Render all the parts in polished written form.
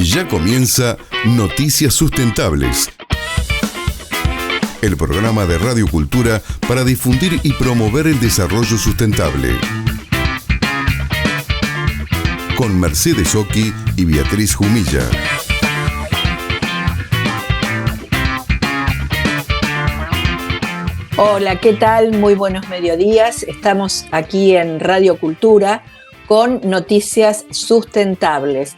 Ya comienza Noticias Sustentables, el programa de Radio Cultura para difundir y promover el desarrollo sustentable. Con Mercedes Oqui y Beatriz Jumilla. Hola, ¿qué tal? Muy buenos mediodías. Estamos aquí en Radio Cultura con Noticias Sustentables.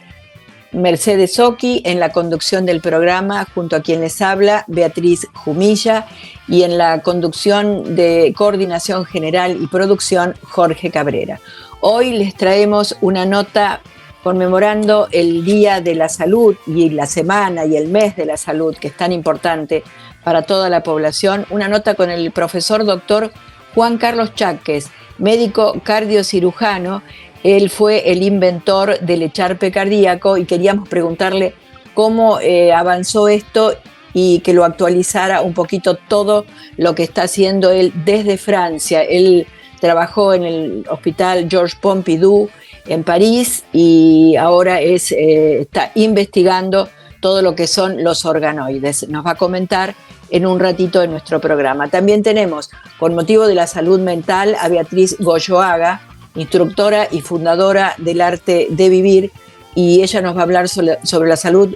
Mercedes Oqui en la conducción del programa, junto a quien les habla, Beatriz Jumilla, y en la conducción de Coordinación General y Producción, Jorge Cabrera. Hoy les traemos una nota conmemorando el Día de la Salud y la semana y el mes de la salud, que es tan importante para toda la población. Una nota con el profesor doctor Juan Carlos Cháquez, médico cardiocirujano. Él fue el inventor del echarpe cardíaco y queríamos preguntarle cómo avanzó esto y que lo actualizara un poquito todo lo que está haciendo él desde Francia. Él trabajó en el Hospital Georges Pompidou en París y ahora está investigando todo lo que son los organoides. Nos va a comentar en un ratito en nuestro programa. También tenemos, con motivo de la salud mental, a Beatriz Goyoaga, instructora y fundadora del Arte de Vivir, y ella nos va a hablar sobre la salud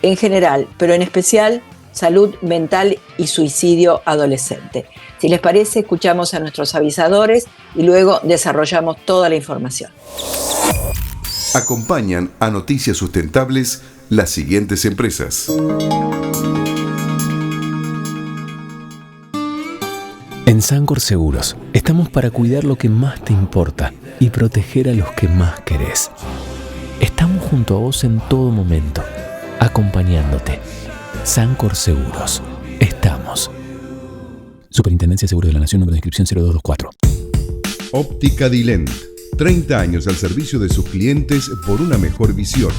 en general, pero en especial salud mental y suicidio adolescente. Si les parece, escuchamos a nuestros avisadores y luego desarrollamos toda la información. Acompañan a Noticias Sustentables las siguientes empresas. En Sancor Seguros estamos para cuidar lo que más te importa y proteger a los que más querés. Estamos junto a vos en todo momento, acompañándote. Sancor Seguros. Estamos. Superintendencia de Seguros de la Nación, número de inscripción 0224. Óptica Dilent. 30 años al servicio de sus clientes por una mejor visión.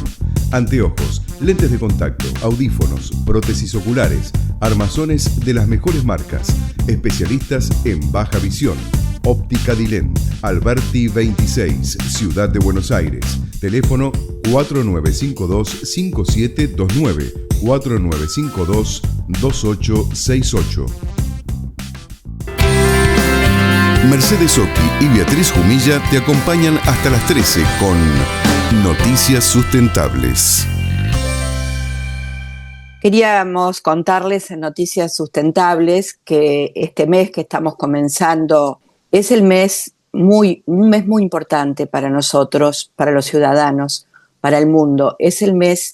Anteojos, lentes de contacto, audífonos, prótesis oculares, armazones de las mejores marcas. Especialistas en baja visión. Óptica Dilent. Alberti 26, Ciudad de Buenos Aires. Teléfono 4952-5729, 4952-2868. Mercedes Oqui y Beatriz Jumilla te acompañan hasta las 13 con Noticias Sustentables. Queríamos contarles en Noticias Sustentables que este mes que estamos comenzando es un mes muy importante para nosotros, para los ciudadanos, para el mundo. Es el mes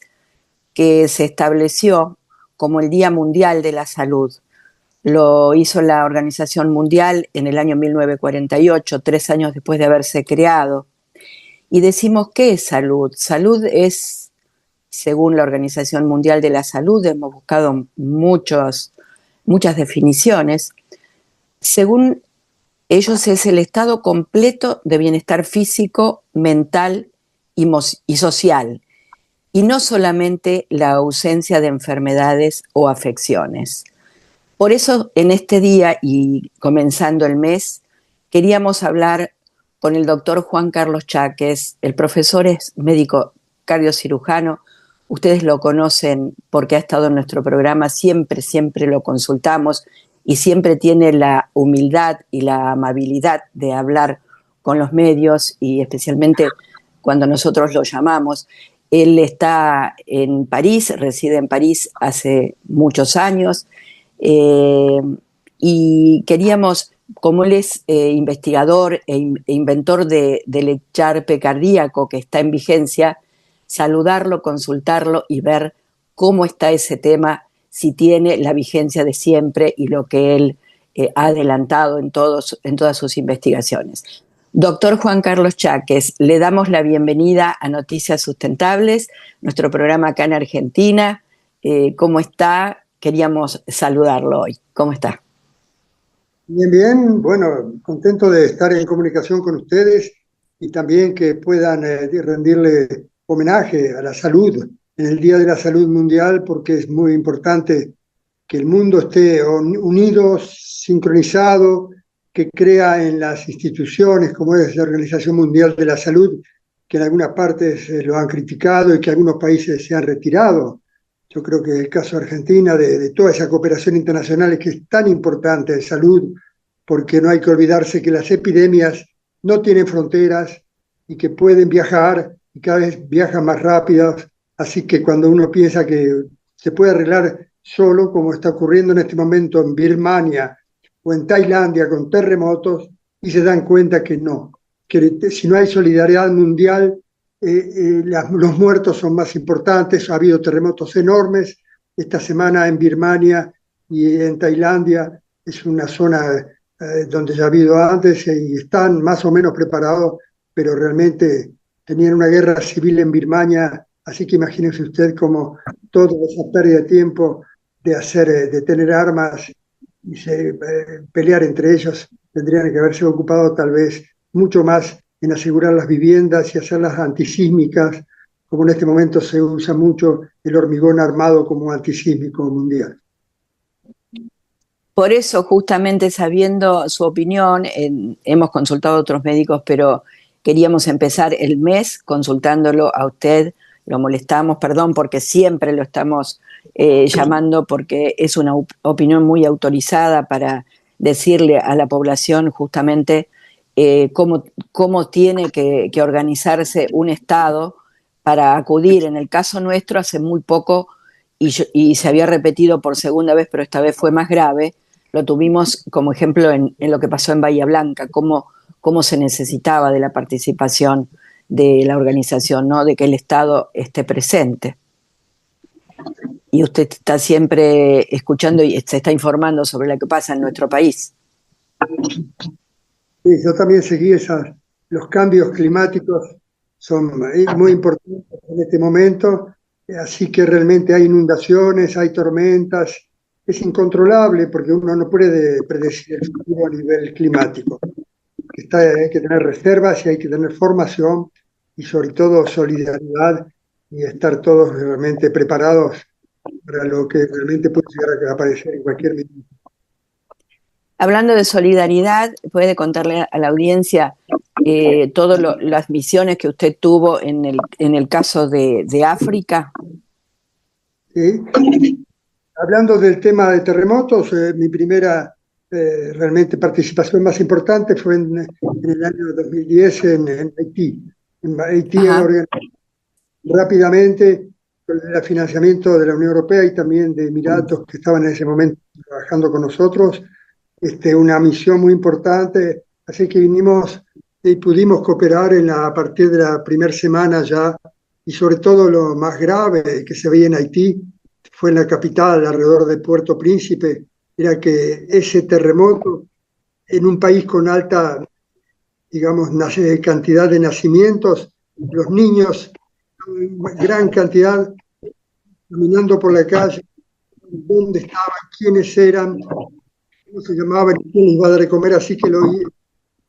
que se estableció como el Día Mundial de la Salud. Lo hizo la Organización Mundial en el año 1948, 3 años después de haberse creado. Y decimos, ¿qué es salud? Salud es, según la Organización Mundial de la Salud, hemos buscado muchas definiciones. Según ellos es el estado completo de bienestar físico, mental y social, y no solamente la ausencia de enfermedades o afecciones. Por eso, en este día y comenzando el mes, queríamos hablar con el doctor Juan Carlos Cháquez. El profesor es médico cardiocirujano. Ustedes lo conocen porque ha estado en nuestro programa. Siempre lo consultamos y siempre tiene la humildad y la amabilidad de hablar con los medios y especialmente cuando nosotros lo llamamos. Él está en París, reside en París hace muchos años. Y queríamos, como él es investigador e inventor del echarpe cardíaco que está en vigencia, saludarlo, consultarlo y ver cómo está ese tema, si tiene la vigencia de siempre y lo que él ha adelantado en todas sus investigaciones. Doctor Juan Carlos Cháquez, le damos la bienvenida a Noticias Sustentables, nuestro programa acá en Argentina. ¿Cómo está? Queríamos saludarlo hoy. ¿Cómo está? Bien. Bueno, contento de estar en comunicación con ustedes y también que puedan rendirle homenaje a la salud en el Día de la Salud Mundial, porque es muy importante que el mundo esté unido, sincronizado, que crea en las instituciones como es la Organización Mundial de la Salud que en algunas partes lo han criticado y que algunos países se han retirado. Yo creo que el caso de Argentina, de toda esa cooperación internacional que es tan importante de salud, porque no hay que olvidarse que las epidemias no tienen fronteras y que pueden viajar y cada vez viajan más rápidas. Así que cuando uno piensa que se puede arreglar solo, como está ocurriendo en este momento en Birmania o en Tailandia con terremotos, y se dan cuenta que no, que si no hay solidaridad mundial, los muertos son más importantes. Ha habido terremotos enormes esta semana en Birmania y en Tailandia. Es una zona donde ya ha habido antes y están más o menos preparados, pero realmente tenían una guerra civil en Birmania, así que imagínense usted cómo toda esa pérdida de tiempo de tener armas y pelear entre ellos, tendrían que haberse ocupado tal vez mucho más en asegurar las viviendas y hacerlas antisísmicas, como en este momento se usa mucho el hormigón armado como antisísmico mundial. Por eso, justamente sabiendo su opinión, hemos consultado a otros médicos, pero queríamos empezar el mes consultándolo a usted. Lo molestamos, perdón, porque siempre lo estamos llamando, porque es una opinión muy autorizada para decirle a la población justamente cómo tiene que organizarse un Estado para acudir. En el caso nuestro, hace muy poco, y se había repetido por segunda vez, pero esta vez fue más grave, lo tuvimos como ejemplo en lo que pasó en Bahía Blanca, cómo se necesitaba de la participación de la organización, ¿no? De que el Estado esté presente. Y usted está siempre escuchando y se está informando sobre lo que pasa en nuestro país. Sí, yo también seguí los cambios climáticos son muy importantes en este momento, así que realmente hay inundaciones, hay tormentas. Es incontrolable porque uno no puede predecir el futuro a nivel climático. Hay que tener reservas y hay que tener formación y sobre todo solidaridad y estar todos realmente preparados para lo que realmente puede llegar a aparecer en cualquier momento. Hablando de solidaridad, ¿puede contarle a la audiencia todas las misiones que usted tuvo en el caso de África? Sí. Hablando del tema de terremotos, mi primera realmente participación más importante fue en el año 2010 en Haití. En Haití rápidamente, con el financiamiento de la Unión Europea y también de Emiratos, que estaban en ese momento trabajando con nosotros, una misión muy importante. Así que vinimos y pudimos cooperar a partir de la primera semana ya, y sobre todo lo más grave que se veía en Haití, fue en la capital, alrededor de Puerto Príncipe, era que ese terremoto en un país con alta, digamos, cantidad de nacimientos, los niños, gran cantidad, caminando por la calle, dónde estaban, quiénes eran, cómo se llamaban, quién les iba a dar de comer, así que lo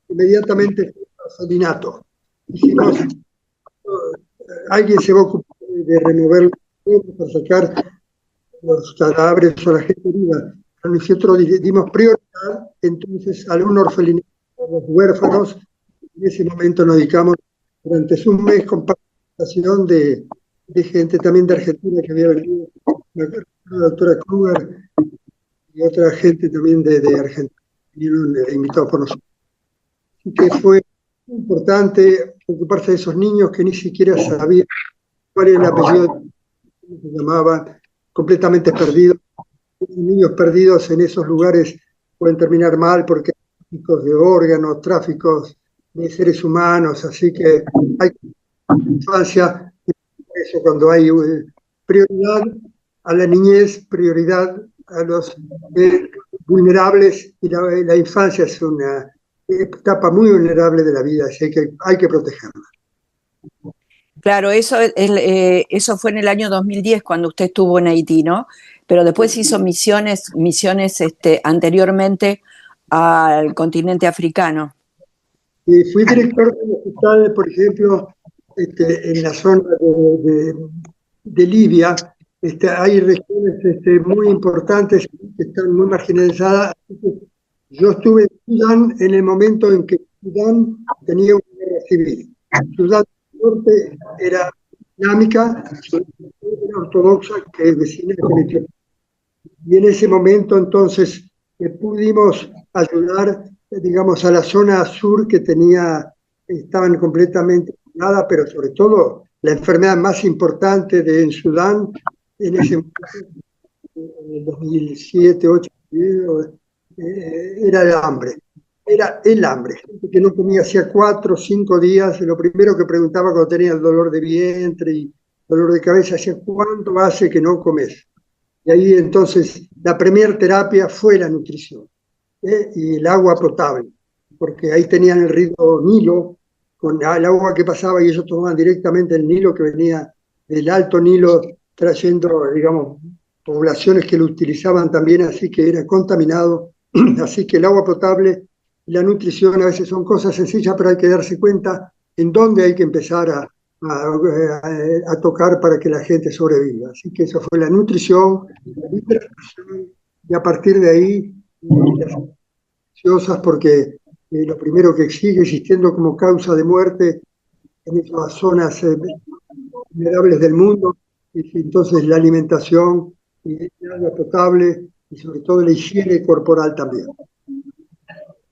inmediatamente fue un asesinato. Dijimos, alguien se va a ocupar de remover para sacar los cadáveres o la gente herida. Nosotros dimos prioridad entonces a un orfelinato, a los huérfanos. En ese momento nos dedicamos durante un mes con participación de gente también de Argentina que había venido, la doctora Kruger y otra gente también de Argentina, vinieron invitados por nosotros. Así que fue importante ocuparse de esos niños que ni siquiera sabían cuál era el apellido, se llamaban, completamente perdidos. Los niños perdidos en esos lugares pueden terminar mal porque hay tráficos de órganos, tráficos de seres humanos, así que hay infancia, eso cuando hay prioridad a la niñez, prioridad a los vulnerables, y la infancia es una etapa muy vulnerable de la vida, así que hay que protegerla. Claro, eso fue en el año 2010 cuando usted estuvo en Haití, ¿no? Pero después hizo misiones anteriormente al continente africano. Fui director del hospital, por ejemplo, en la zona de Libia. Hay regiones muy importantes que están muy marginalizadas. Yo estuve en Sudán en el momento en que Sudán tenía una guerra civil. Sudán norte era islámica, era ortodoxa, que es vecina de Etiopía. Y en ese momento entonces pudimos ayudar, digamos, a la zona sur que estaban completamente aisladas, pero sobre todo la enfermedad más importante en Sudán, en ese momento, en el 2007, 2008, era el hambre. Era el hambre, gente que no comía hacía 4 o 5 días. Lo primero que preguntaba cuando tenía el dolor de vientre y dolor de cabeza, ¿hacía cuánto hace que no comes? Y ahí entonces la primera terapia fue la nutrición, y el agua potable, porque ahí tenían el río Nilo, con el agua que pasaba y ellos tomaban directamente el Nilo que venía del Alto Nilo, trayendo, digamos, poblaciones que lo utilizaban también, así que era contaminado. Así que el agua potable y la nutrición a veces son cosas sencillas, pero hay que darse cuenta en dónde hay que empezar a tocar para que la gente sobreviva. Así que eso fue la nutrición, la hidratación, y a partir de ahí las ansiosas, porque lo primero que sigue existiendo como causa de muerte en esas zonas vulnerables del mundo es entonces la alimentación y el agua potable y sobre todo la higiene corporal también.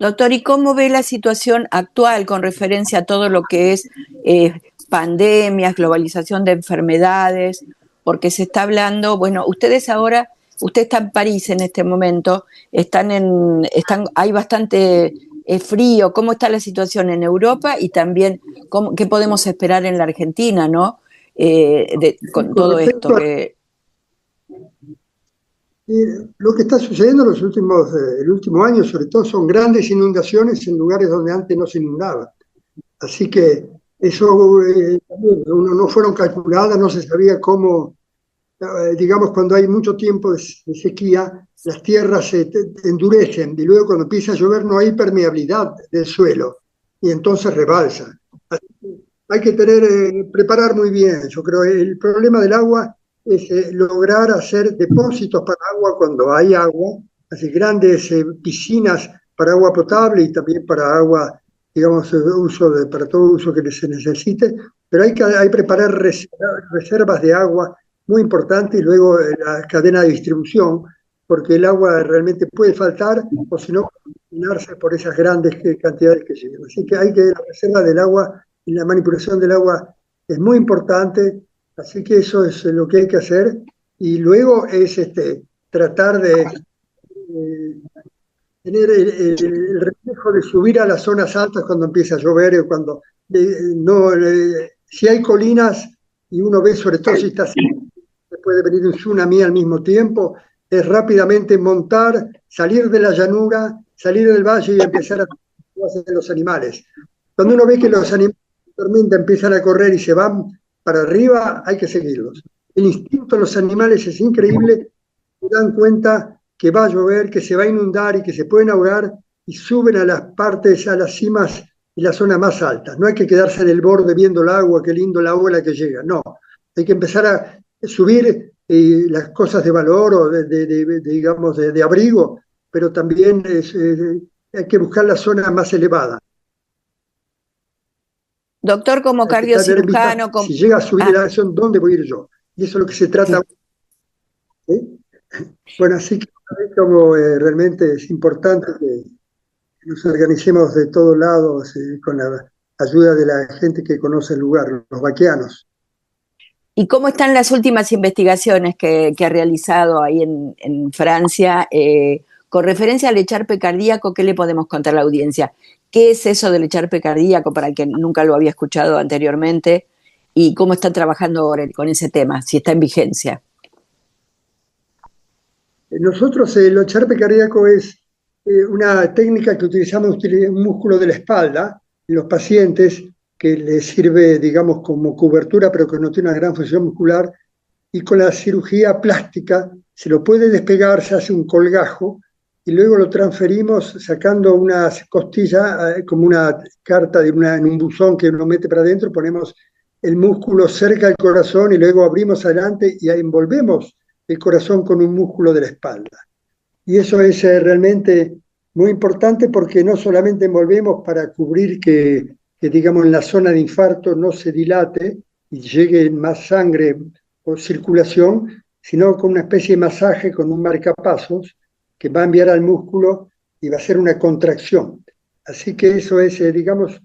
Doctor, ¿y cómo ve la situación actual con referencia a todo lo que es pandemias, globalización de enfermedades? Porque se está hablando, bueno, usted está en París en este momento, hay bastante frío. ¿Cómo está la situación en Europa? Y también, ¿qué podemos esperar en la Argentina, ¿no? Con todo esto que... Lo que está sucediendo en el último año, sobre todo, son grandes inundaciones en lugares donde antes no se inundaba. Así que eso no fueron calculadas, no se sabía cómo, digamos, cuando hay mucho tiempo de sequía, las tierras se endurecen y luego cuando empieza a llover no hay permeabilidad del suelo y entonces rebalsa. Así que hay que preparar muy bien. Yo creo que el problema del agua es lograr hacer depósitos para agua cuando hay agua, así grandes piscinas para agua potable y también para agua, digamos, para todo uso que se necesite, pero hay que preparar reservas de agua muy importantes y luego la cadena de distribución, porque el agua realmente puede faltar o si no, contaminarse por esas grandes cantidades que llegan. Así que la reserva del agua y la manipulación del agua es muy importante. Así que eso es lo que hay que hacer y luego es tratar de tener el reflejo de subir a las zonas altas cuando empieza a llover, o cuando si hay colinas y uno ve, sobre todo si está así, puede venir un tsunami al mismo tiempo, es rápidamente montar, salir de la llanura, salir del valle y empezar a hacer los animales. Cuando uno ve que los animales de tormenta empiezan a correr y se van para arriba, hay que seguirlos. El instinto de los animales es increíble, se dan cuenta que va a llover, que se va a inundar y que se pueden ahogar y suben a las cimas y las zonas más altas. No hay que quedarse en el borde viendo el agua, qué lindo la ola que llega, no. Hay que empezar a subir las cosas de valor o digamos, de abrigo, pero también hay que buscar la zona más elevada. Doctor, como cardiocirujano... Si llega a subir la acción, ¿dónde voy a ir yo? Y eso es lo que se trata. ¿Sí? Bueno, así que como realmente es importante que nos organicemos de todos lados con la ayuda de la gente que conoce el lugar, los vaquianos. ¿Y cómo están las últimas investigaciones que ha realizado ahí en Francia? Con referencia al echarpe cardíaco, ¿qué le podemos contar a la audiencia? ¿Qué es eso del echarpe cardíaco para el que nunca lo había escuchado anteriormente? ¿Y cómo están trabajando ahora con ese tema, si está en vigencia? Nosotros el echarpe cardíaco es una técnica que utilizamos, un músculo de la espalda en los pacientes que les sirve, digamos, como cobertura, pero que no tiene una gran función muscular, y con la cirugía plástica se lo puede despegar, se hace un colgajo, y luego lo transferimos sacando una costilla, como una carta en un buzón que uno mete para adentro, ponemos el músculo cerca del corazón y luego abrimos adelante y envolvemos el corazón con un músculo de la espalda. Y eso es realmente muy importante porque no solamente envolvemos para cubrir que que, digamos, en la zona de infarto no se dilate y llegue más sangre o circulación, sino con una especie de masaje con un marcapasos que va a enviar al músculo y va a ser una contracción. Así que eso es, digamos,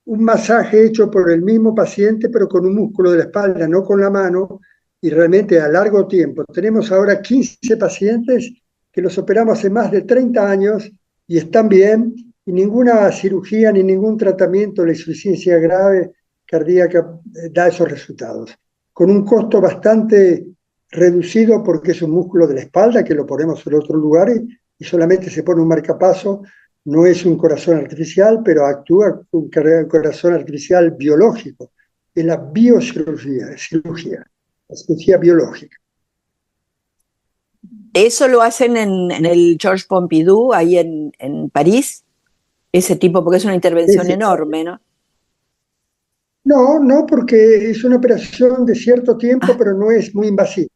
un masaje hecho por el mismo paciente, pero con un músculo de la espalda, no con la mano, y realmente a largo tiempo. Tenemos ahora 15 pacientes que los operamos hace más de 30 años y están bien, y ninguna cirugía ni ningún tratamiento de la insuficiencia grave cardíaca da esos resultados. Con un costo bastante reducido porque es un músculo de la espalda que lo ponemos en otro lugar y solamente se pone un marcapaso. No es un corazón artificial, pero actúa un corazón artificial biológico. Es la biocirugía, la cirugía biológica. ¿Eso lo hacen en el Georges Pompidou, ahí en París? Ese tipo, porque es una intervención enorme, ¿no? No, porque es una operación de cierto tiempo, pero no es muy invasiva,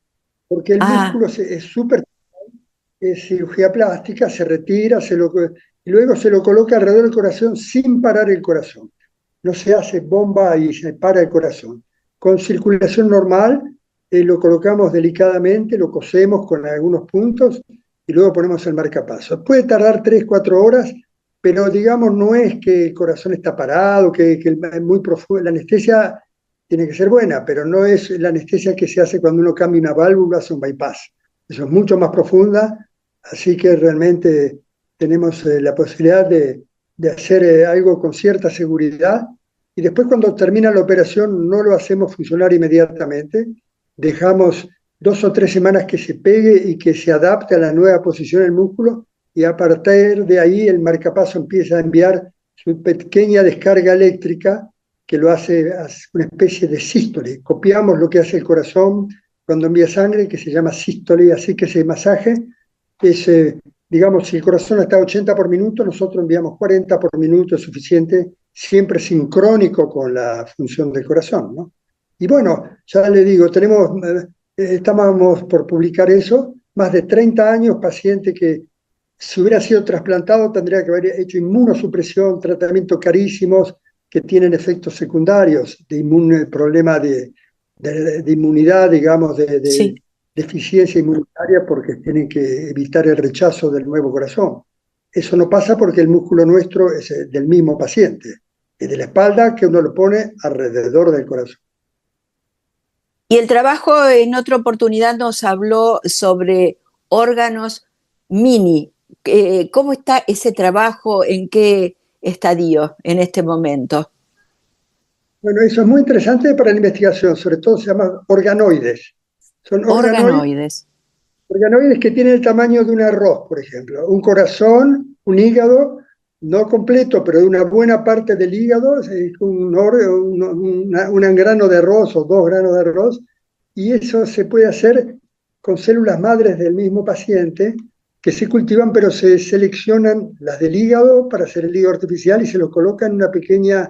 porque el músculo es súper, es cirugía plástica, se retira, y luego se lo coloca alrededor del corazón sin parar el corazón. No se hace bomba y se para el corazón. Con circulación normal, lo colocamos delicadamente, lo cosemos con algunos puntos y luego ponemos el marcapasos. Puede tardar 3-4 horas, pero digamos no es que el corazón está parado, que es muy profundo. La anestesia tiene que ser buena, pero no es la anestesia que se hace cuando uno cambia una válvula, hace un bypass. Eso es mucho más profunda, así que realmente tenemos la posibilidad de hacer algo con cierta seguridad, y después cuando termina la operación no lo hacemos funcionar inmediatamente, dejamos 2 o 3 semanas que se pegue y que se adapte a la nueva posición del músculo, y a partir de ahí el marcapaso empieza a enviar su pequeña descarga eléctrica que lo hace una especie de sístole. Copiamos lo que hace el corazón cuando envía sangre, que se llama sístole, así que ese masaje es, digamos, si el corazón está a 80 por minuto, nosotros enviamos 40 por minuto, es suficiente, siempre sincrónico con la función del corazón, ¿no? Y bueno, ya le digo, estamos por publicar eso, más de 30 años, paciente que si hubiera sido trasplantado tendría que haber hecho inmunosupresión, tratamientos carísimos que tienen efectos secundarios, problema de inmunidad, digamos, Sí. deficiencia inmunitaria, porque tienen que evitar el rechazo del nuevo corazón. Eso no pasa porque el músculo nuestro es del mismo paciente, es de la espalda que uno lo pone alrededor del corazón. Y el trabajo, en otra oportunidad nos habló sobre órganos mini. ¿Cómo está ese trabajo? ¿En qué estadio en este momento? Bueno, eso es muy interesante para la investigación, sobre todo se llama organoides. Son Organoides. organoides que tienen el tamaño de un arroz, por ejemplo. Un corazón, un hígado, no completo, pero de una buena parte del hígado, un grano de arroz o 2 granos de arroz, y eso se puede hacer con células madres del mismo paciente que se cultivan, pero se seleccionan las del hígado para hacer el hígado artificial y se lo colocan en una pequeña,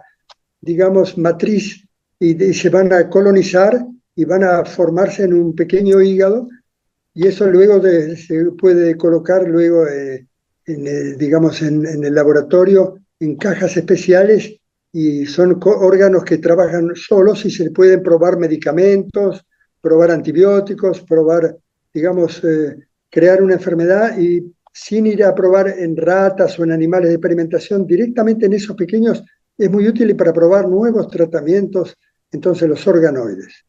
digamos, matriz, y se van a colonizar y van a formarse en un pequeño hígado, y eso luego se puede colocar luego digamos, en el laboratorio en cajas especiales, y son órganos que trabajan solos y se pueden probar medicamentos, probar antibióticos, probar, digamos, crear una enfermedad, y sin ir a probar en ratas o en animales de experimentación, directamente en esos pequeños es muy útil para probar nuevos tratamientos, entonces los organoides.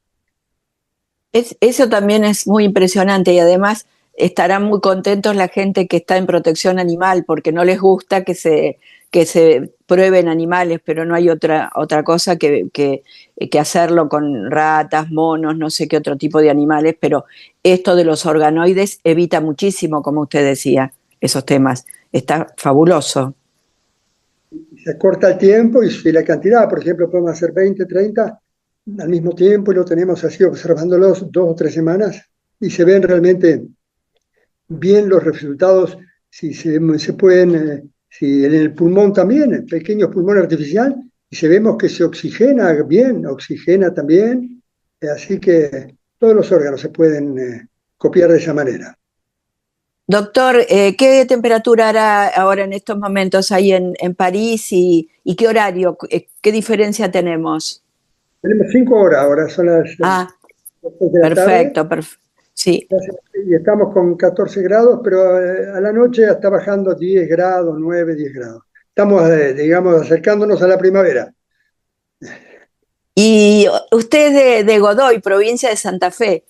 Eso también es muy impresionante, y además estarán muy contentos la gente que está en protección animal, porque no les gusta que se prueben animales, pero no hay otra cosa que hacerlo con ratas, monos, no sé qué otro tipo de animales, pero esto de los organoides evita muchísimo, como usted decía, esos temas. Está fabuloso. Se corta el tiempo y la cantidad, por ejemplo, podemos hacer 20, 30 al mismo tiempo, y lo tenemos así observándolos 2 o 3 semanas, y se ven realmente bien los resultados. Si se pueden, si en el pulmón también, el pequeño pulmón artificial, y vemos que se oxigena bien, oxigena también, así que todos los órganos se pueden copiar de esa manera. Doctor, ¿qué temperatura hará ahora en estos momentos ahí en París y qué horario, qué diferencia tenemos? Tenemos 5 horas ahora, son las Ah, 6 de la tarde. perfecto, sí. Y estamos con 14 grados, pero a la noche ya está bajando 10 grados, 9, 10 grados. Estamos, digamos, acercándonos a la primavera. Y usted es de Godoy, provincia de Santa Fe.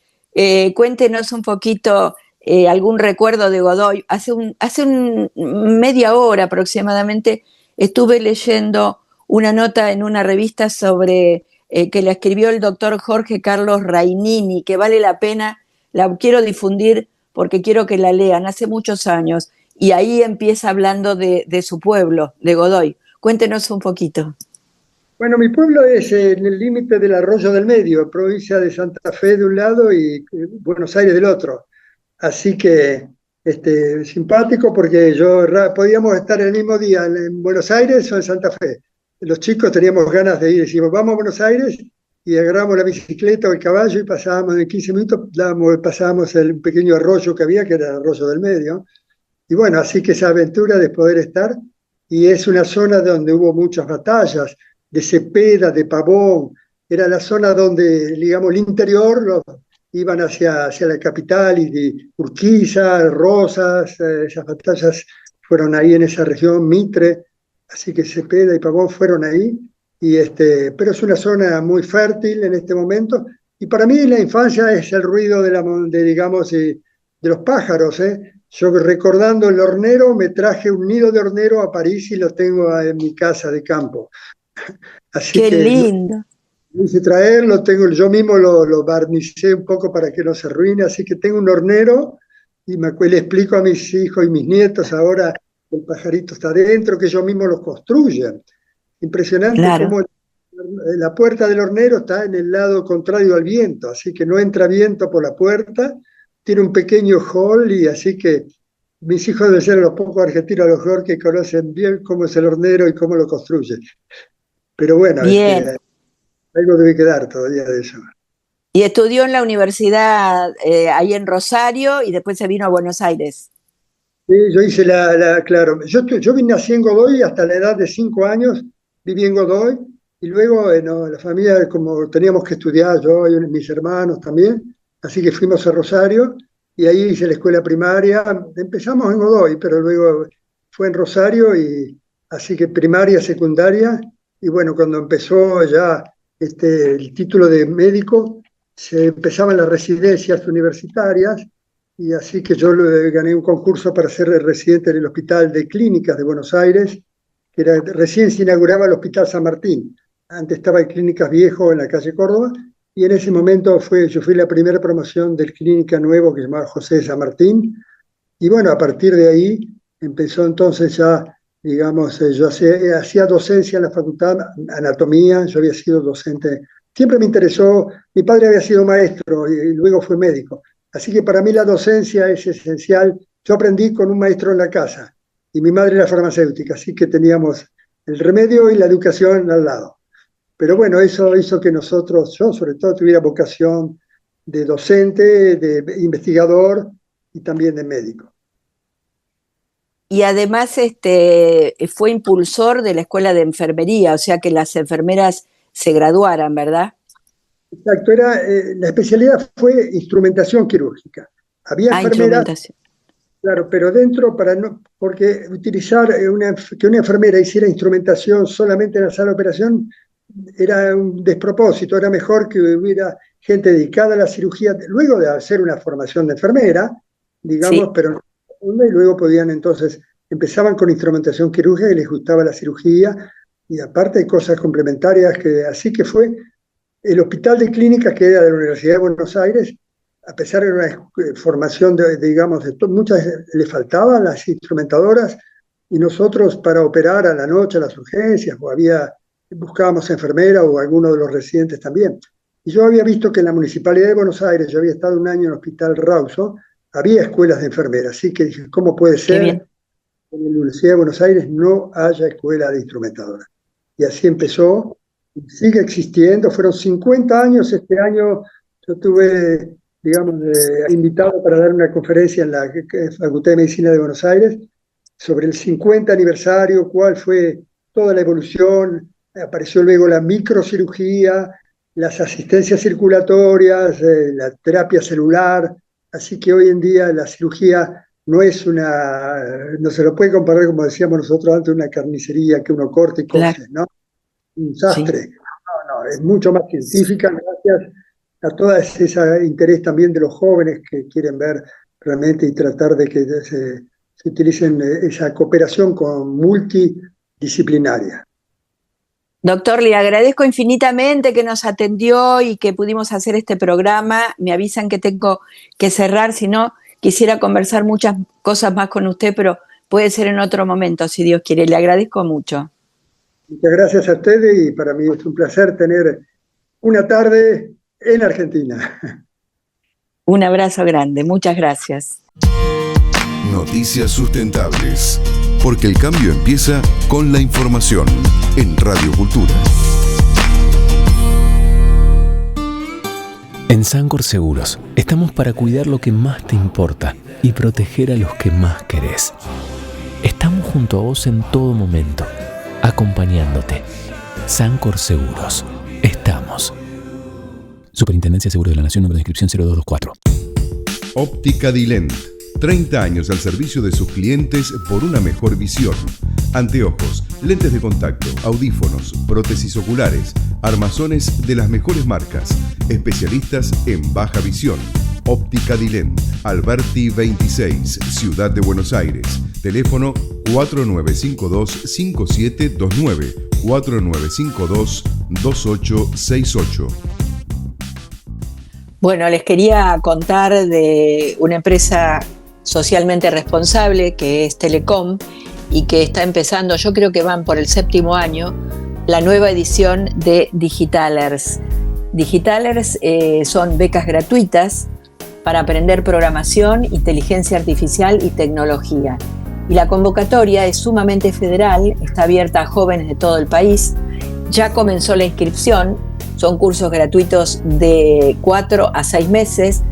Cuéntenos un poquito algún recuerdo de Godoy. Hace media hora aproximadamente estuve leyendo una nota en una revista sobre que la escribió el doctor Jorge Carlos Rainini, que vale la pena, la quiero difundir porque quiero que la lean, hace muchos años. Y ahí empieza hablando de su pueblo, de Godoy. Cuéntenos un poquito. Bueno, mi pueblo es en el límite del Arroyo del Medio, provincia de Santa Fe de un lado y Buenos Aires del otro. Así que simpático porque podíamos estar el mismo día en Buenos Aires o en Santa Fe. Los chicos teníamos ganas de ir, decimos, vamos a Buenos Aires y agarramos la bicicleta o el caballo y pasábamos en 15 minutos, pasábamos el pequeño arroyo que había, que era el Arroyo del Medio. Y bueno, así que esa aventura de poder estar, y es una zona donde hubo muchas batallas, de Cepeda, de Pavón, era la zona donde, digamos, el interior iban hacia la capital, y de Urquiza, Rosas, esas batallas fueron ahí en esa región, Mitre, así que Cepeda y Pavón fueron ahí, pero es una zona muy fértil en este momento, y para mí la infancia es el ruido digamos, de los pájaros, ¿eh? Yo recordando el hornero, me traje un nido de hornero a París y lo tengo en mi casa de campo. Así Qué que lindo. lo hice traer, lo tengo, yo mismo lo barnicé un poco para que no se arruine, así que tengo un hornero y le explico a mis hijos y mis nietos ahora que el pajarito está dentro, que ellos mismos lo construyen. Impresionante Claro. cómo la puerta del hornero está en el lado contrario al viento, así que no entra viento por la puerta, tiene un pequeño hall y así que mis hijos deben ser los pocos argentinos a lo mejor que conocen bien cómo es el hornero y cómo lo construyen. Pero bueno, Bien. algo debe quedar todavía de eso. Y estudió en la universidad ahí en Rosario y después se vino a Buenos Aires. Sí, yo hice claro, yo nací en Godoy hasta la edad de 5 años, viví en Godoy, y luego la familia, como teníamos que estudiar, yo y mis hermanos también, así que fuimos a Rosario, y ahí hice la escuela primaria, empezamos en Godoy, pero luego fue en Rosario, y así que primaria, secundaria, y bueno, cuando empezó ya el título de médico, se empezaban las residencias universitarias, y así que yo gané un concurso para ser residente en el Hospital de Clínicas de Buenos Aires, que recién se inauguraba el Hospital San Martín. Antes estaba en Clínicas Viejo en la calle Córdoba, y en ese momento yo fui la primera promoción del Clínica Nuevo que se llamaba José de San Martín, y bueno, a partir de ahí empezó entonces ya, digamos, yo hacía docencia en la facultad, anatomía, yo había sido docente, siempre me interesó, mi padre había sido maestro y luego fue médico. Así que para mí la docencia es esencial. Yo aprendí con un maestro en la casa y mi madre era farmacéutica, así que teníamos el remedio y la educación al lado. Pero bueno, eso hizo que nosotros, yo sobre todo, tuviera vocación de docente, de investigador y también de médico. Y además fue impulsor de la escuela de enfermería, o sea que las enfermeras se graduaran, ¿verdad? Exacto, la especialidad fue instrumentación quirúrgica. Había enfermeras, Instrumentación. claro, pero dentro, porque utilizar que una enfermera hiciera instrumentación solamente en la sala de operación era un despropósito, era mejor que hubiera gente dedicada a la cirugía, luego de hacer una formación de enfermera, digamos, Sí. pero y luego podían entonces, empezaban con instrumentación quirúrgica y les gustaba la cirugía, y aparte hay cosas complementarias, así que fue el Hospital de Clínicas, que era de la Universidad de Buenos Aires, a pesar de una formación, digamos, muchas le faltaban las instrumentadoras, y nosotros para operar a la noche, a las urgencias, buscábamos enfermera o alguno de los residentes también. Y yo había visto que en la Municipalidad de Buenos Aires, yo había estado un año en el Hospital Rawson, había escuelas de enfermeras, así que dije, ¿cómo puede ser que en la Universidad de Buenos Aires no haya escuela de instrumentadoras? Y así empezó, sigue existiendo, fueron 50 años este año, yo tuve, digamos, invitado para dar una conferencia en la Facultad de Medicina de Buenos Aires sobre el 50 aniversario, cuál fue toda la evolución. Apareció luego la microcirugía, las asistencias circulatorias, la terapia celular, así que hoy en día la cirugía no se lo puede comparar, como decíamos nosotros antes, una carnicería que uno corta y cose, ¿no? Un sastre. Sí. No, es mucho más científica, gracias a todo ese interés también de los jóvenes que quieren ver realmente y tratar de que se utilicen esa cooperación multidisciplinaria. Doctor, le agradezco infinitamente que nos atendió y que pudimos hacer este programa. Me avisan que tengo que cerrar, si no, quisiera conversar muchas cosas más con usted, pero puede ser en otro momento, si Dios quiere. Le agradezco mucho. Muchas gracias a ustedes y para mí es un placer tener una tarde en Argentina. Un abrazo grande, muchas gracias. Noticias sustentables, porque el cambio empieza con la información en Radio Cultura. En Sancor Seguros estamos para cuidar lo que más te importa y proteger a los que más querés. Estamos junto a vos en todo momento, acompañándote. Sancor Seguros. Estamos. Superintendencia de Seguros de la Nación, número de inscripción 0224. Óptica Dilent. 30 años al servicio de sus clientes por una mejor visión. Anteojos, lentes de contacto, audífonos, prótesis oculares, armazones de las mejores marcas. Especialistas en baja visión. Óptica Dilent. Alberti 26, Ciudad de Buenos Aires. Teléfono 4952-5729, 4952-2868. Bueno, les quería contar de una empresa socialmente responsable que es Telecom y que está empezando, yo creo que van por el 7º año, la nueva edición de Digitalers. Digitalers son becas gratuitas para aprender programación, inteligencia artificial y tecnología. Y la convocatoria es sumamente federal, está abierta a jóvenes de todo el país. Ya comenzó la inscripción, son cursos gratuitos de 4 a 6 meses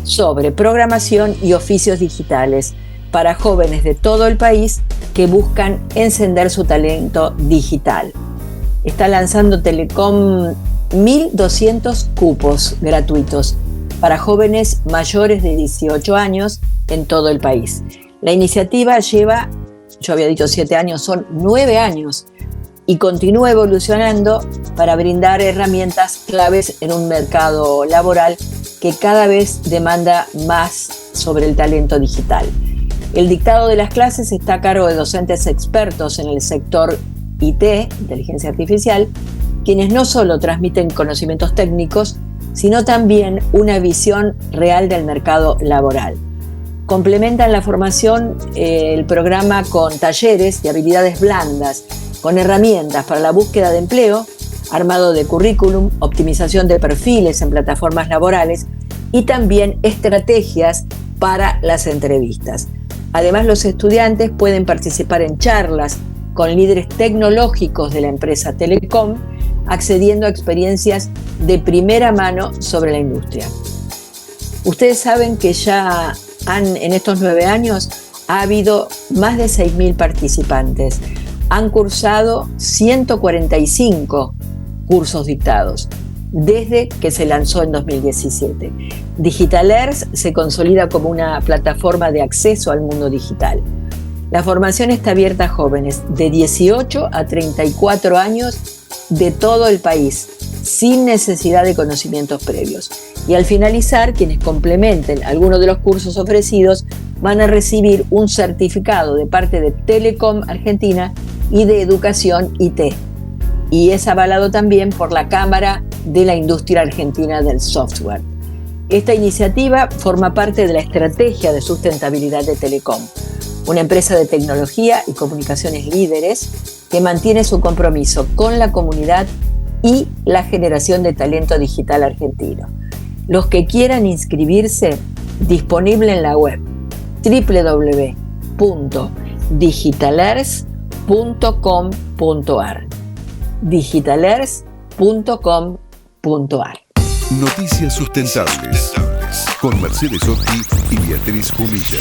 sobre programación y oficios digitales para jóvenes de todo el país que buscan encender su talento digital. Está lanzando Telecom 1.200 cupos gratuitos para jóvenes mayores de 18 años en todo el país. La iniciativa lleva, yo había dicho 7 años, son 9 años y continúa evolucionando para brindar herramientas claves en un mercado laboral que cada vez demanda más sobre el talento digital. El dictado de las clases está a cargo de docentes expertos en el sector IT, inteligencia artificial, quienes no solo transmiten conocimientos técnicos, sino también una visión real del mercado laboral. Complementan la formación el programa con talleres de habilidades blandas, con herramientas para la búsqueda de empleo, armado de currículum, optimización de perfiles en plataformas laborales y también estrategias para las entrevistas. Además, los estudiantes pueden participar en charlas con líderes tecnológicos de la empresa Telecom, accediendo a experiencias de primera mano sobre la industria. Ustedes saben que ya en estos 9 años ha habido más de 6.000 participantes. Han cursado 145 cursos dictados desde que se lanzó en 2017. Digitalers se consolida como una plataforma de acceso al mundo digital. La formación está abierta a jóvenes de 18 a 34 años de todo el país, sin necesidad de conocimientos previos. Y al finalizar, quienes complementen algunos de los cursos ofrecidos van a recibir un certificado de parte de Telecom Argentina y de Educación IT. Y es avalado también por la Cámara de la Industria Argentina del Software. Esta iniciativa forma parte de la estrategia de sustentabilidad de Telecom, una empresa de tecnología y comunicaciones líderes que mantiene su compromiso con la comunidad y la generación de talento digital argentino. Los que quieran inscribirse, disponible en la web www.digitalers.com.ar digitalers.com.ar. Noticias sustentables. Sustentables con Mercedes Otti y Beatriz Jumilla.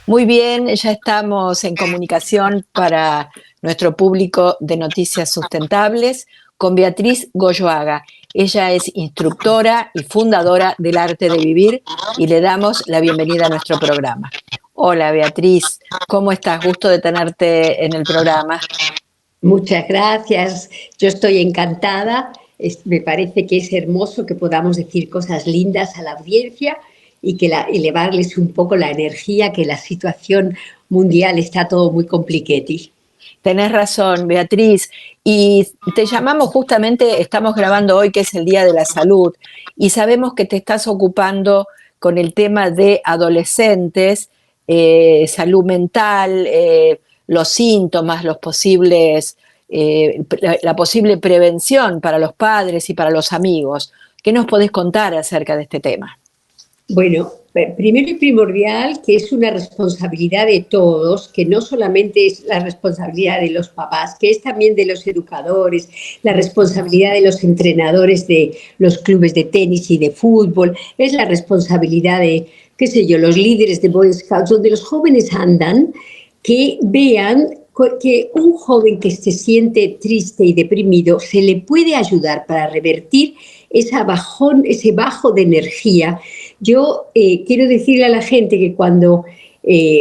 Muy bien, ya estamos en comunicación para nuestro público de Noticias Sustentables con Beatriz Goyoaga. Ella es instructora y fundadora del Arte de Vivir y le damos la bienvenida a nuestro programa. Hola Beatriz, ¿cómo estás? Gusto de tenerte en el programa. Muchas gracias, yo estoy encantada. Me parece que es hermoso que podamos decir cosas lindas a la audiencia y que elevarles un poco la energía, que la situación mundial está todo muy compliquetti. Tenés razón, Beatriz, y te llamamos justamente, estamos grabando hoy que es el Día de la Salud, y sabemos que te estás ocupando con el tema de adolescentes, salud mental, los síntomas, los posibles, la posible prevención para los padres y para los amigos. ¿Qué nos podés contar acerca de este tema? Bueno, primero y primordial que es una responsabilidad de todos, que no solamente es la responsabilidad de los papás, que es también de los educadores, la responsabilidad de los entrenadores de los clubes de tenis y de fútbol, es la responsabilidad de, qué sé yo, los líderes de Boy Scouts, donde los jóvenes andan, que vean que un joven que se siente triste y deprimido se le puede ayudar para revertir ese bajo de energía. Yo quiero decirle a la gente que cuando,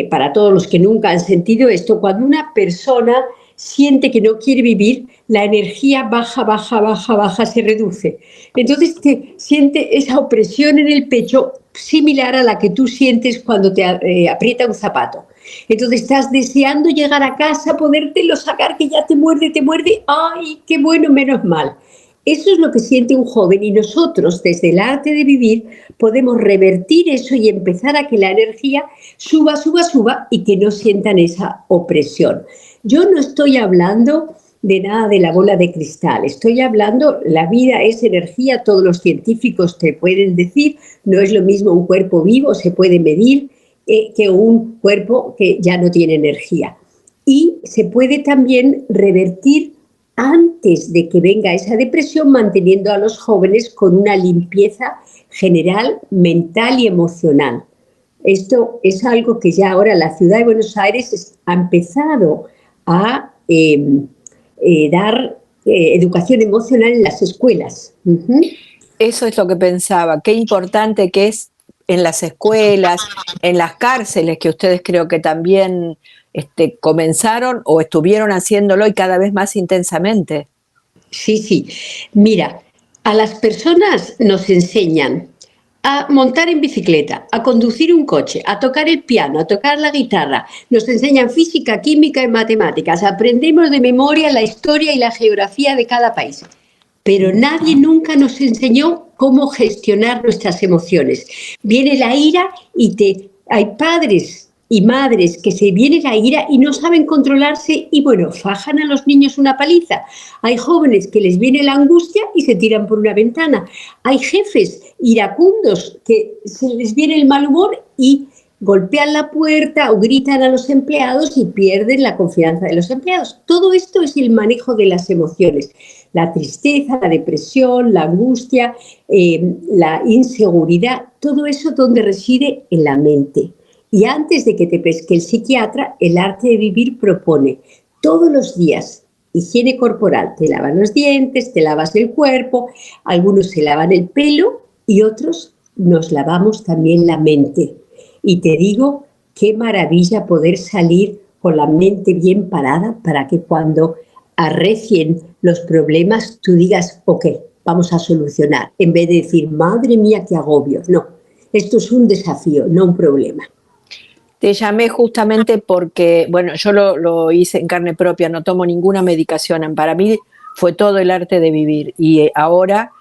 para todos los que nunca han sentido esto, cuando una persona siente que no quiere vivir, la energía baja, se reduce. Entonces siente esa opresión en el pecho similar a la que tú sientes cuando te aprieta un zapato. Entonces estás deseando llegar a casa, podértelo sacar, que ya te muerde, ¡ay, qué bueno, menos mal! Eso es lo que siente un joven y nosotros, desde el Arte de Vivir, podemos revertir eso y empezar a que la energía suba y que no sientan esa opresión. Yo no estoy hablando de nada de la bola de cristal, estoy hablando, la vida es energía, todos los científicos te pueden decir, no es lo mismo un cuerpo vivo, se puede medir, que un cuerpo que ya no tiene energía. Y se puede también revertir antes de que venga esa depresión, manteniendo a los jóvenes con una limpieza general, mental y emocional. Esto es algo que ya ahora la ciudad de Buenos Aires ha empezado a dar educación emocional en las escuelas. Eso es lo que pensaba, qué importante que es en las escuelas, en las cárceles, que ustedes creo que también comenzaron o estuvieron haciéndolo y cada vez más intensamente. Sí. Mira, a las personas nos enseñan a montar en bicicleta, a conducir un coche, a tocar el piano, a tocar la guitarra. Nos enseñan física, química y matemáticas. Aprendemos de memoria la historia y la geografía de cada país. Pero nadie nunca nos enseñó cómo gestionar nuestras emociones. Viene la ira y hay padres y madres que se viene la ira y no saben controlarse y, bueno, fajan a los niños una paliza. Hay jóvenes que les viene la angustia y se tiran por una ventana. Hay jefes iracundos que se les viene el mal humor y golpean la puerta o gritan a los empleados y pierden la confianza de los empleados. Todo esto es el manejo de las emociones. La tristeza, la depresión, la angustia, la inseguridad, todo eso donde reside en la mente. Y antes de que te pesque el psiquiatra, el Arte de Vivir propone todos los días higiene corporal. Te lavas los dientes, te lavas el cuerpo, algunos se lavan el pelo y otros nos lavamos también la mente. Y te digo, qué maravilla poder salir con la mente bien parada para que cuando arrecien los problemas tú digas, ok, vamos a solucionar. En vez de decir, madre mía, qué agobio. No, esto es un desafío, no un problema. Te llamé justamente porque, bueno, yo lo hice en carne propia, no tomo ninguna medicación. Para mí fue todo el Arte de Vivir y ahora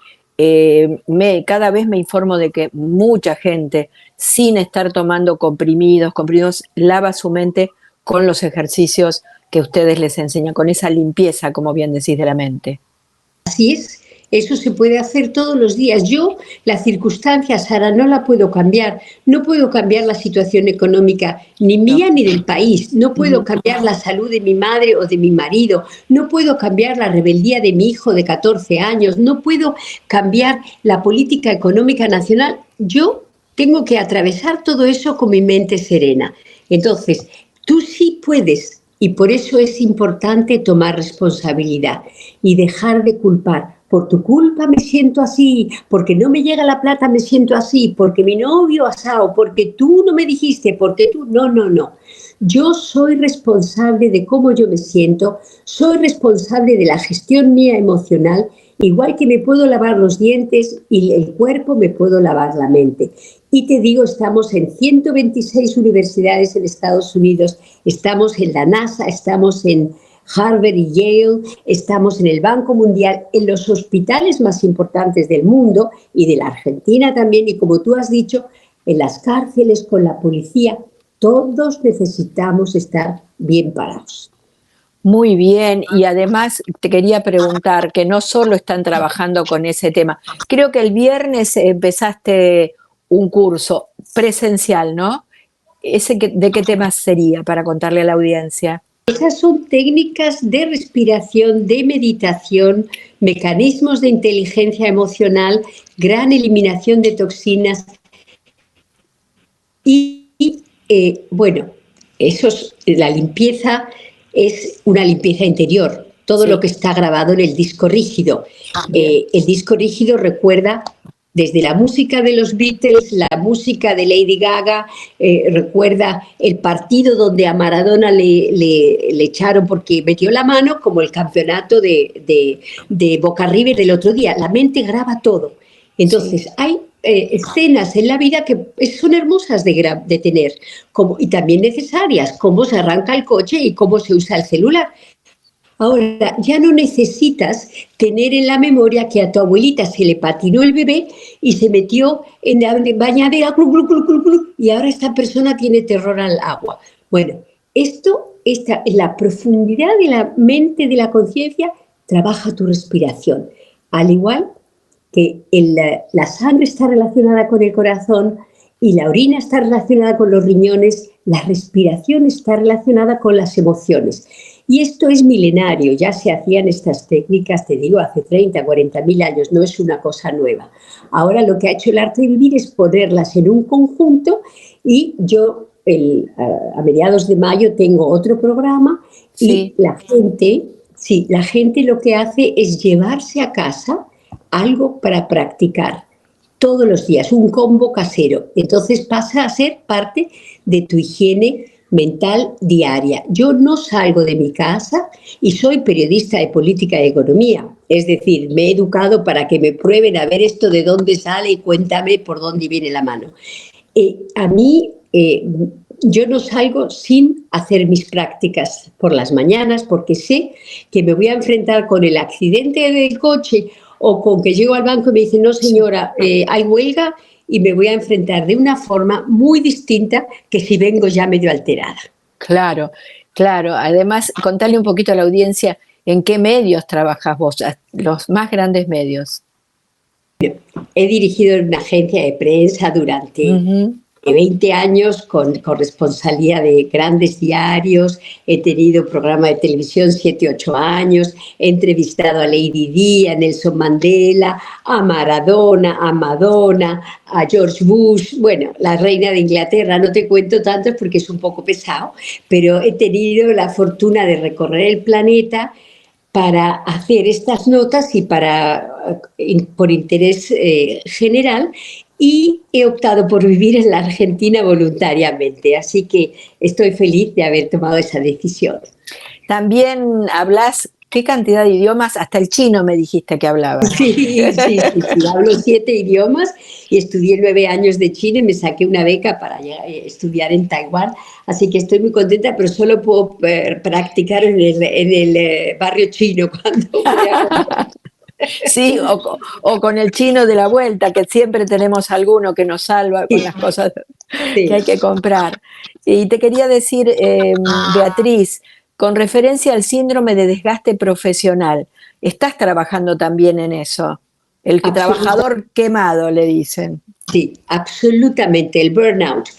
cada vez me informo de que mucha gente, sin estar tomando comprimidos, lava su mente con los ejercicios que ustedes les enseñan, con esa limpieza, como bien decís, de la mente. Así es, Eso se puede hacer todos los días. Yo, la circunstancia, Sara, no la puedo cambiar. No puedo cambiar la situación económica ni mía ni del país. No puedo cambiar la salud de mi madre o de mi marido. No puedo cambiar la rebeldía de mi hijo de 14 años. No puedo cambiar la política económica nacional. Yo tengo que atravesar todo eso con mi mente serena. Entonces, tú sí puedes, y por eso es importante tomar responsabilidad y dejar de culpar. Por tu culpa me siento así, porque no me llega la plata me siento así, porque mi novio asado, porque tú no me dijiste, porque tú... No, no, no. Yo soy responsable de cómo yo me siento, soy responsable de la gestión mía emocional, igual que me puedo lavar los dientes y el cuerpo, me puedo lavar la mente. Y te digo, estamos en 126 universidades en Estados Unidos, estamos en la NASA, estamos en Harvard y Yale, estamos en el Banco Mundial, en los hospitales más importantes del mundo y de la Argentina también, y como tú has dicho, en las cárceles, con la policía. Todos necesitamos estar bien parados. Muy bien, y además te quería preguntar que no solo están trabajando con ese tema. Creo que el viernes empezaste un curso presencial, ¿no? ¿De qué tema sería para contarle a la audiencia? Esas son técnicas de respiración, de meditación, mecanismos de inteligencia emocional, gran eliminación de toxinas bueno, la limpieza es una limpieza interior, todo lo que está grabado en el disco rígido. El disco rígido recuerda desde la música de los Beatles, la música de Lady Gaga, recuerda el partido donde a Maradona le echaron porque metió la mano, como el campeonato de Boca River del otro día. La mente graba todo. Entonces, hay escenas en la vida que son hermosas de tener y también necesarias, cómo se arranca el coche y cómo se usa el celular. Ahora, ya no necesitas tener en la memoria que a tu abuelita se le patinó el bebé y se metió en la bañadera, y ahora esta persona tiene terror al agua. Bueno, en la profundidad de la mente, de la conciencia, trabaja tu respiración. Al igual que la sangre está relacionada con el corazón y la orina está relacionada con los riñones, la respiración está relacionada con las emociones. Y esto es milenario, ya se hacían estas técnicas, te digo, hace 30, 40.000 años, no es una cosa nueva. Ahora lo que ha hecho el arte de vivir es ponerlas en un conjunto y yo a mediados de mayo tengo otro programa y la gente lo que hace es llevarse a casa algo para practicar todos los días, un combo casero. Entonces pasa a ser parte de tu higiene mental diaria. Yo no salgo de mi casa y soy periodista de política y economía. Es decir, me he educado para que me prueben a ver esto de dónde sale y cuéntame por dónde viene la mano. Yo no salgo sin hacer mis prácticas por las mañanas porque sé que me voy a enfrentar con el accidente del coche o con que llego al banco y me dicen, no señora, hay huelga, y me voy a enfrentar de una forma muy distinta que si vengo ya medio alterada. Claro, claro. Además, contale un poquito a la audiencia en qué medios trabajas vos, los más grandes medios. He dirigido una agencia de prensa durante 20 años con responsabilidad de grandes diarios, he tenido programa de televisión 7, 8 años, he entrevistado a Lady Di, a Nelson Mandela, a Maradona, a Madonna, a George Bush, bueno, la reina de Inglaterra, no te cuento tantos porque es un poco pesado, pero he tenido la fortuna de recorrer el planeta para hacer estas notas y por interés general, y he optado por vivir en la Argentina voluntariamente, así que estoy feliz de haber tomado esa decisión. También hablas, ¿qué cantidad de idiomas? Hasta el chino me dijiste que hablabas. Sí, hablo 7 idiomas y estudié 9 años de chino y me saqué una beca para estudiar en Taiwán, así que estoy muy contenta, pero solo puedo practicar en el barrio chino cuando voy a... Sí, o con el chino de la vuelta, que siempre tenemos alguno que nos salva con las cosas que hay que comprar. Y te quería decir, Beatriz, con referencia al síndrome de desgaste profesional, estás trabajando también en eso. El trabajador quemado, le dicen. Sí, absolutamente, el burnout.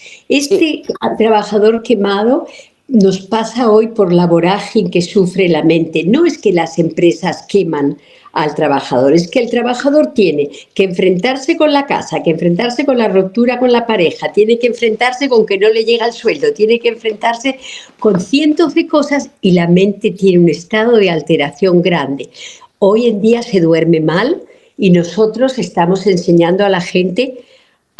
Trabajador quemado nos pasa hoy por la vorágine que sufre la mente. No es que las empresas queman al trabajador, es que el trabajador tiene que enfrentarse con la casa, que enfrentarse con la ruptura con la pareja, tiene que enfrentarse con que no le llega el sueldo, tiene que enfrentarse con cientos de cosas y la mente tiene un estado de alteración grande. Hoy en día se duerme mal y nosotros estamos enseñando a la gente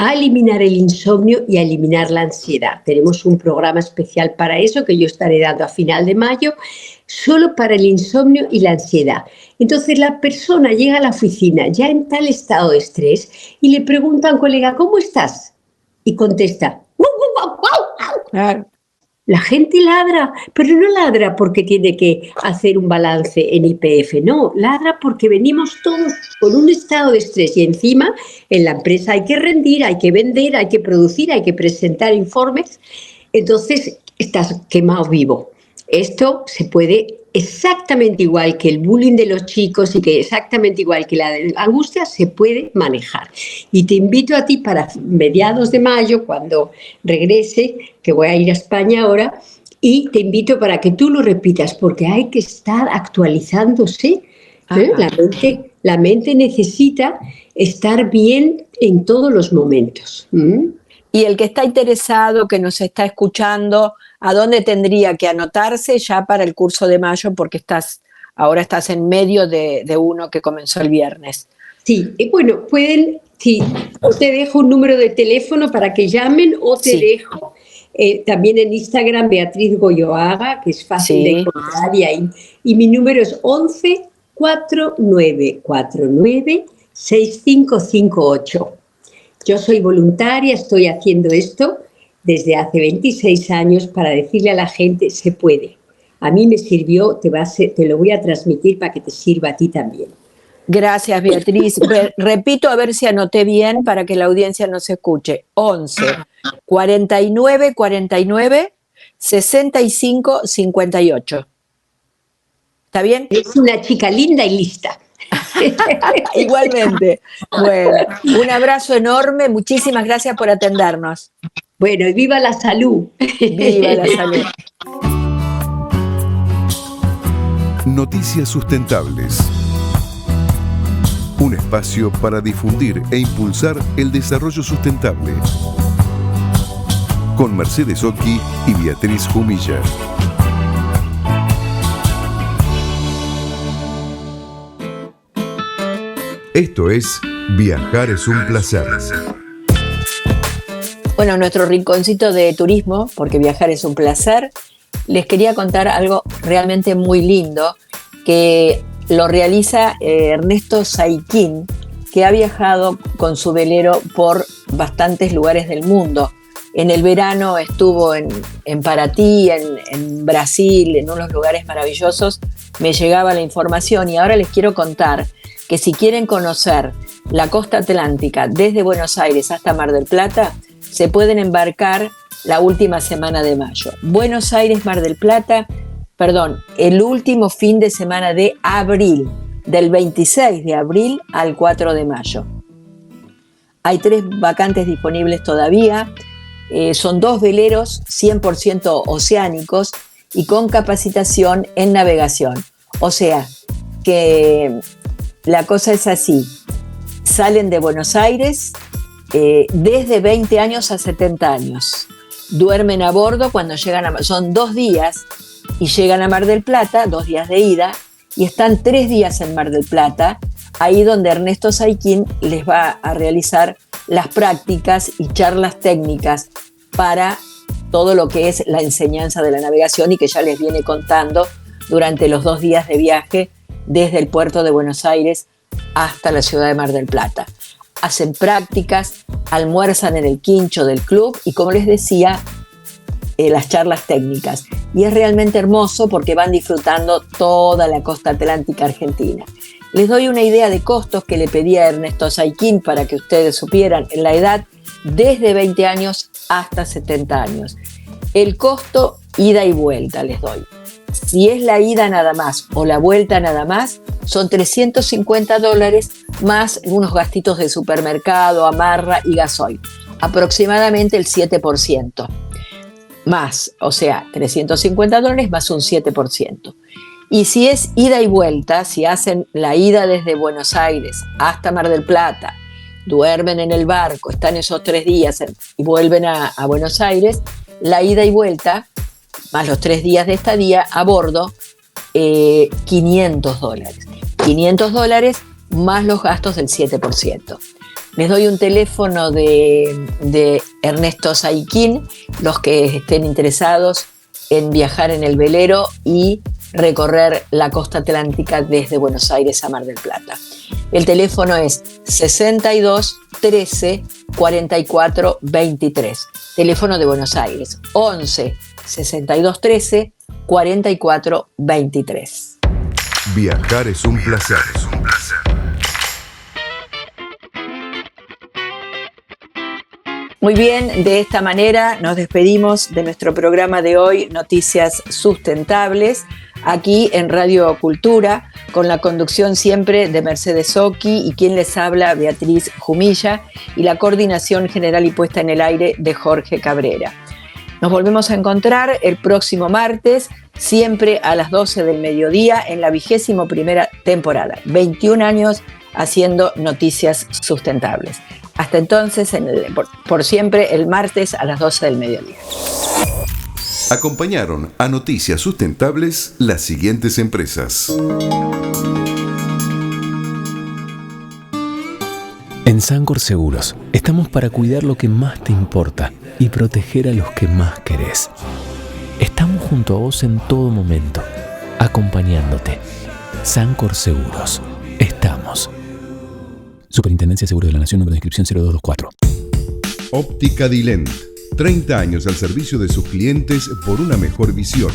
a eliminar el insomnio y a eliminar la ansiedad. Tenemos un programa especial para eso que yo estaré dando a final de mayo, solo para el insomnio y la ansiedad. Entonces la persona llega a la oficina ya en tal estado de estrés y le pregunta a un colega, ¿cómo estás? Y contesta, ¡wow, wow, wow, wow! Claro. La gente ladra, pero no ladra porque tiene que hacer un balance en YPF, no, ladra porque venimos todos con un estado de estrés y encima en la empresa hay que rendir, hay que vender, hay que producir, hay que presentar informes, entonces estás quemado vivo. Esto se puede exactamente igual que el bullying de los chicos y que exactamente igual que la angustia se puede manejar. Y te invito a ti para mediados de mayo, cuando regrese, que voy a ir a España ahora, y te invito para que tú lo repitas, porque hay que estar actualizándose. La mente necesita estar bien en todos los momentos. Y el que está interesado, que nos está escuchando, ¿a dónde tendría que anotarse ya para el curso de mayo? Porque ahora estás en medio de uno que comenzó el viernes. Sí, bueno, pueden, sí, o te dejo un número de teléfono para que llamen o te dejo también en Instagram Beatriz Goyoaga, que es fácil de encontrar y mi número es 11 4949 6558. Yo soy voluntaria, estoy haciendo esto desde hace 26 años para decirle a la gente, se puede. A mí me sirvió, te lo voy a transmitir para que te sirva a ti también. Gracias, Beatriz. Repito a ver si anoté bien para que la audiencia nos escuche. 11 49 49 65 58. ¿Está bien? Es una chica linda y lista. Igualmente. Bueno, un abrazo enorme. Muchísimas gracias por atendernos. Bueno, y viva la salud. Viva la salud. Noticias Sustentables. Un espacio para difundir e impulsar el desarrollo sustentable. Con Mercedes Oki y Beatriz Jumilla. Esto es Viajar es un placer. Bueno, nuestro rinconcito de turismo, porque viajar es un placer, les quería contar algo realmente muy lindo que lo realiza Ernesto Saiquín, que ha viajado con su velero por bastantes lugares del mundo. En el verano estuvo en Paraty, en Brasil, en unos lugares maravillosos. Me llegaba la información y ahora les quiero contar que si quieren conocer la costa atlántica desde Buenos Aires hasta Mar del Plata, se pueden embarcar la última semana de mayo. Buenos Aires, Mar del Plata, el último fin de semana de abril, del 26 de abril al 4 de mayo. Hay 3 vacantes disponibles todavía, son 2 veleros 100% oceánicos y con capacitación en navegación. O sea, que la cosa es así, salen de Buenos Aires desde 20 años a 70 años, duermen a bordo cuando llegan son 2 días y llegan a Mar del Plata, 2 días de ida, y están 3 días en Mar del Plata, ahí donde Ernesto Saiquín les va a realizar las prácticas y charlas técnicas para todo lo que es la enseñanza de la navegación y que ya les viene contando durante los 2 días de viaje desde el puerto de Buenos Aires hasta la ciudad de Mar del Plata. Hacen prácticas, almuerzan en el quincho del club y, como les decía, las charlas técnicas. Y es realmente hermoso porque van disfrutando toda la costa atlántica argentina. Les doy una idea de costos que le pedí a Ernesto Saiquín para que ustedes supieran en la edad desde 20 años hasta 70 años. El costo ida y vuelta les doy. Si es la ida nada más o la vuelta nada más, son $350 más unos gastitos de supermercado, amarra y gasoil. Aproximadamente el 7%. Más, o sea, $350 más un 7%. Y si es ida y vuelta, si hacen la ida desde Buenos Aires hasta Mar del Plata, duermen en el barco, están esos 3 días y vuelven a Buenos Aires, la ida y vuelta, más los 3 días de estadía a bordo, $500. $500 más los gastos del 7%. Les doy un teléfono de Ernesto Saiquín, los que estén interesados en viajar en el velero y recorrer la costa atlántica desde Buenos Aires a Mar del Plata. El teléfono es 62 13 44 23. Teléfono de Buenos Aires, 11 62 13 44 23. Viajar es un placer. Muy bien, de esta manera nos despedimos de nuestro programa de hoy, Noticias Sustentables, aquí en Radio Cultura, con la conducción siempre de Mercedes Occhi y quien les habla, Beatriz Jumilla, y la coordinación general y puesta en el aire de Jorge Cabrera. Nos volvemos a encontrar el próximo martes, siempre a las 12 del mediodía, en la 21ª temporada. 21 años haciendo Noticias Sustentables. Hasta entonces, por siempre, el martes a las 12 del mediodía. Acompañaron a Noticias Sustentables las siguientes empresas. En Sancor Seguros estamos para cuidar lo que más te importa y proteger a los que más querés. Estamos junto a vos en todo momento, acompañándote. Sancor Seguros. Estamos. Superintendencia de Seguros de la Nación, número de inscripción 0224. Óptica Dilent. 30 años al servicio de sus clientes por una mejor visión.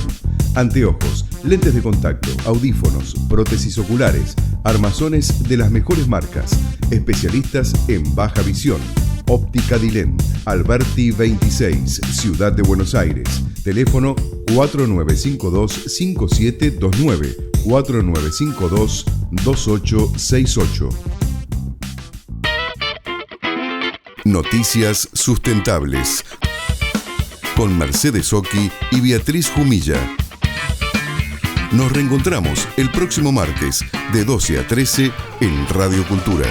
Anteojos, lentes de contacto, audífonos, prótesis oculares, armazones de las mejores marcas. Especialistas en baja visión. Óptica Dilent. Alberti 26, Ciudad de Buenos Aires. Teléfono 4952-5729. 4952-2868. Noticias Sustentables con Mercedes Occhi y Beatriz Jumilla. Nos reencontramos el próximo martes de 12 a 13 en Radio Cultura.